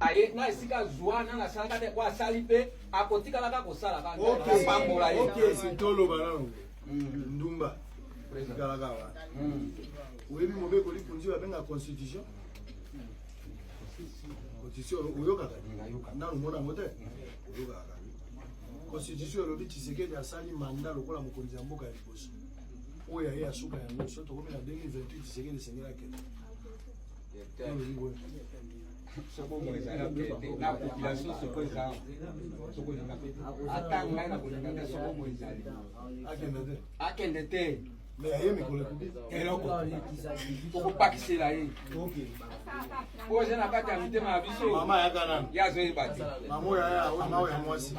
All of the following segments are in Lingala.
aye na esika zwana na salaka de kwa salipe akotika laka ko sala ka pambola ye OK c'est tolo banano ndumba président la oui mauvais ko lipunzi ba benga constitution oyoka na lumona mote oyoka constitution lobi Tshisekedi asali mandat lokola mokonzi ya mboka ya liboso oya ye asuka ya nyonso tokomi na 2028 Tshisekedi sengela kende soko mweza na population soko eza soko eza atanga na kulinga soko mweza akende te mais aye mikolo kubi eloko okupakisela ye oze na kati ya mitema ya biso mama yakana yazo ebati mama ya mama ya mwasi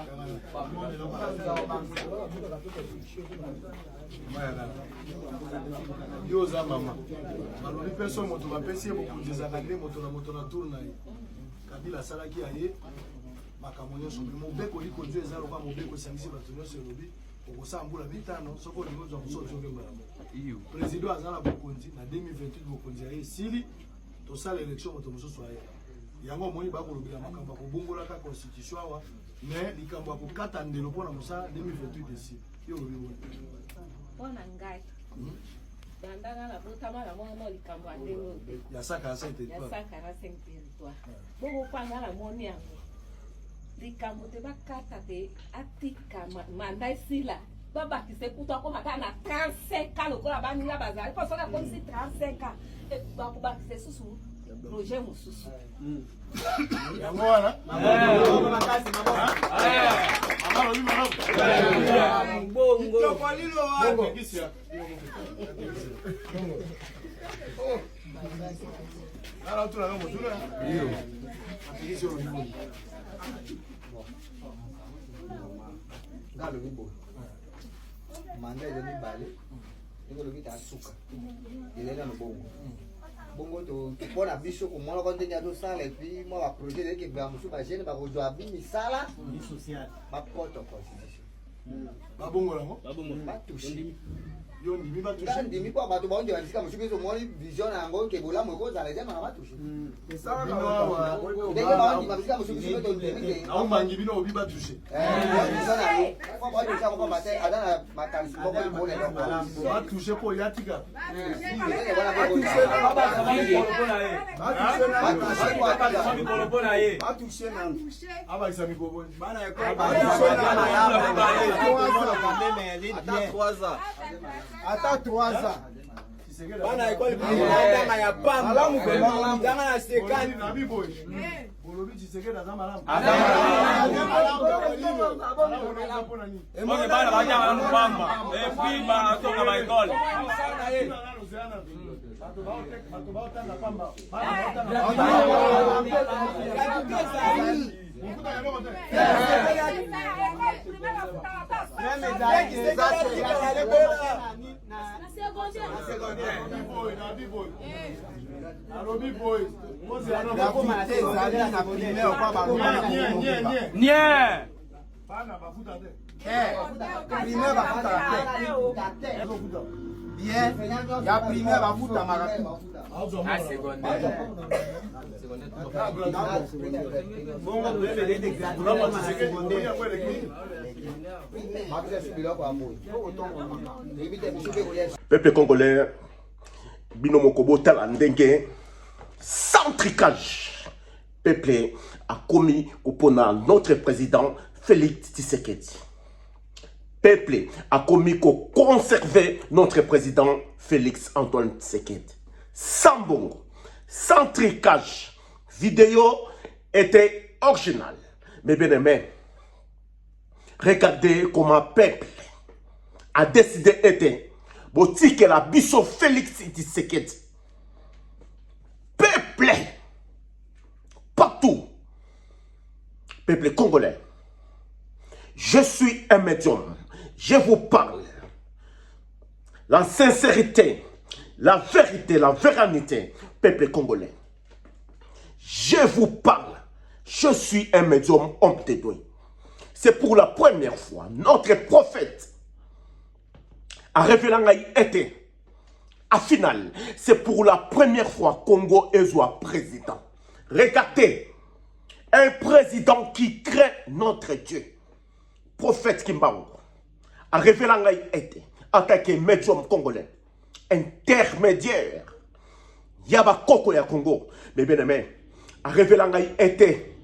yo za mama balobi peso moto bapesi ye bokonzi ezaka nde moto na tour na ye Kabila salaki aye makambo nyonso me mobeko likonzi eza lokola mobeko esangisi bato nyonso elobi okosala mbula mitano soko olingi ozwa moso ozokembala président aza na bokonzi na 2028 bokonzi aye esili tosala élection moto mosusu aye yango omoni bakolobela makambo ya kobongolaka constitution awa mais likambo ya kokata ndelo mpona mosala 2028 esili yo olobi boni mpona ngai bandanga na botama na mwana likambo ya ndenge ya 145 territoire bokopanga na moni yango likambo te bakata te atika manda esila babakise kutu akoma kaka na 35 lokola baninga bazali mpo soki akomisi 35 bakobakise susu projet mosusu yango wana manda eza mibale ndenge olobi ta suka ezali nano bongo bongo topona biso komonako ndenge azosala epui mwa baprojet ezali kebea mosusu bagene bakozwa bimisala bapoto constitution babongolango batushe yo ndimi batushe ndimi mpo bato baonjela bisika mosusu biso omoni vision na yango ke bolamu ekozala ezamaka batushe ndenge baondima bisika mosusu biso tondimi aomangi bino obi batushe aza na makanisi moko batushe mpo yatika abakisa mikoboni ata 3 ans bana ekole bana ya pamba malamu kwa ndanga na sekani na biboy olobi Tshisekedi aza malamu Mone bana baja na pamba epi ba toka ba ekole ya primaire bafuta marathon Peuple congolais, Binomo Botala Ndenge, sans tricage, peuple a commis pour notre président Félix Tshisekedi. Peuple a commis pour conserver notre président Félix Antoine Tshisekedi. Sans bongo, sans tricage, vidéo était originale. Mais bien aimé, regardez comment peuple a décidé d'être boutique la biso Félix Tshisekedi. Peuple, partout, peuple congolais, je suis un médium, je vous parle. La sincérité, la vérité, la vérité, peuple congolais. Je vous parle, je suis un médium homme de Dieu. C'est pour la première fois, notre prophète a révélé été. À final, c'est pour la première fois Congo est président. Regardez Un président qui crée notre Dieu. Prophète Kimbango. A révélé été attaqué médium congolais. Intermédiaire. Yaba Koko ya Congo. Mais bien aimé. A révélé été.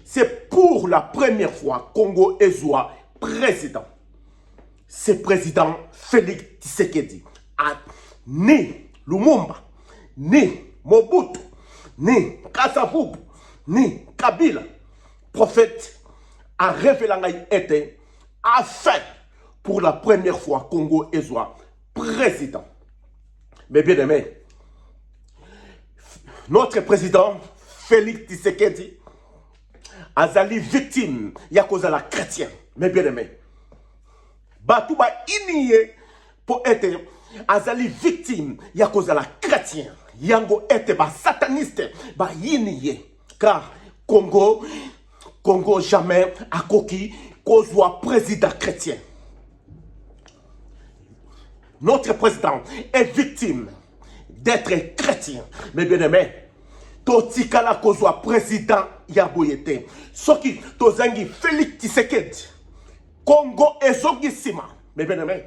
C'est pour la première fois Congo Ezwa président. C'est président Félix Tshisekedi. Ni Lumumba, ni Mobutu, ni Kasavubu, ni Kabila. Prophète a révélé été afin pour la première fois Congo Ezwa président. Mais bien aimé, notre président Félix Tshisekedi azali victime ya cause la chrétien. Mais bien aimé, Batouba iniye pour être azali victime ya cause la chrétien. Yango était ba sataniste ba iniye. Car Congo jamais a coquille soit président chrétien. Notre président est victime d'être chrétien. Mais bien aimé, Totikala ko soit président Yaboyete. Soki Tozangi Félix Tshisekedi. Congo ezongi sima. Mais bien aimé,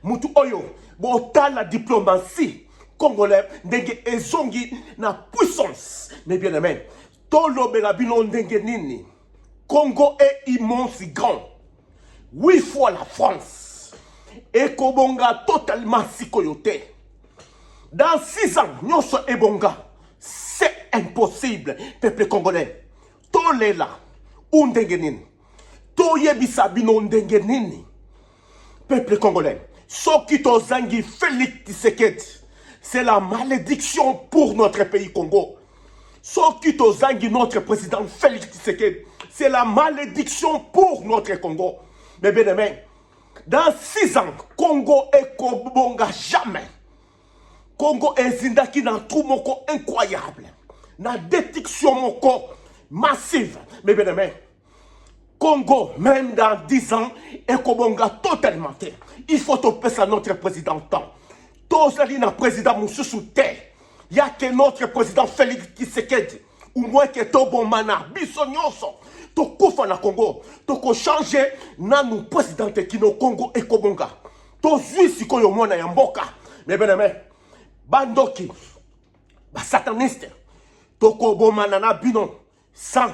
mutu oyo bota la diplomatie congolais ndenge ezongi na puissance. Mais bien aimé, tolo belabino ndenge nini. Congo est immense grand. 8 fois la France. Et Kobonga totalement sikoyote. Dans 6 ans, nyonso ebonga. C'est impossible, peuple congolais. Tolela, undenge nini. Toyebisa bino ndenge nini. Peuple congolais. Soki tozangi Félix Tshisekedi. C'est la malédiction pour notre pays Congo. Soki tozangi notre président Félix Tshisekedi. C'est la malédiction pour notre Congo. Mais bien aimé, dans 6 ans, Congo et Kobonga jamais. Congo est zindaki dans tout mon corps incroyable. Dans détection mon corps massive. Mais bien aimé, Congo, même dans 10 ans, et Kobonga totalement. Il faut topper ça notre président temps. Tozali na président Moussou terre. Il y a que notre président Félix Tshisekedi. Ou moins que Tobo Mana, Bissonyonso. Tokufa na Congo. Toko changer na nous président qui no Congo et Kobonga. Tozui siko yo mwana ya mboka. Mais bien aimé, Bandoki, ba sataniste. Toko bomana na bino sans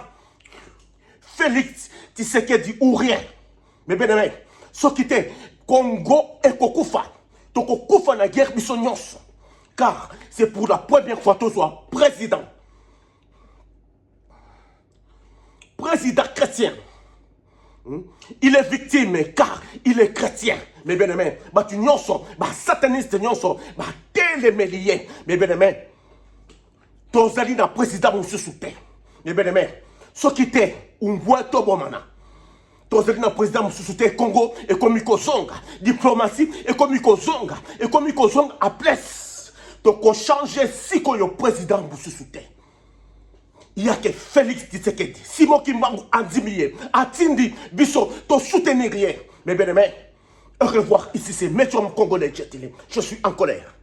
Félix Tshisekedi ou rien. Mais bien aimé, ce qui était Congo et Kokufa. Toko kufa na guerre Bissonyonso. Car c'est pour la première fois que tu sois président. Président chrétien. Il est victime car il est chrétien. Mais bien aimé, tu nyonso, sataniste nyonso, télémélié. Mais bien aimé, tozali na président monsieur souté. Mais bien aimé, ce qui était un boito bomana. Tozali na président monsieur souté Congo et comme Zonga, diplomatie et comme Zonga et comme Zonga à place. Donc on change si qu'on est président monsieur souté. Il y a que Félix Tshisekedi, Simon Kimbangu Andimiye, Atindi, Bisso, to soutenir rien. Mais bien aimé, au revoir, ici c'est Métro Congolais. Je suis en colère.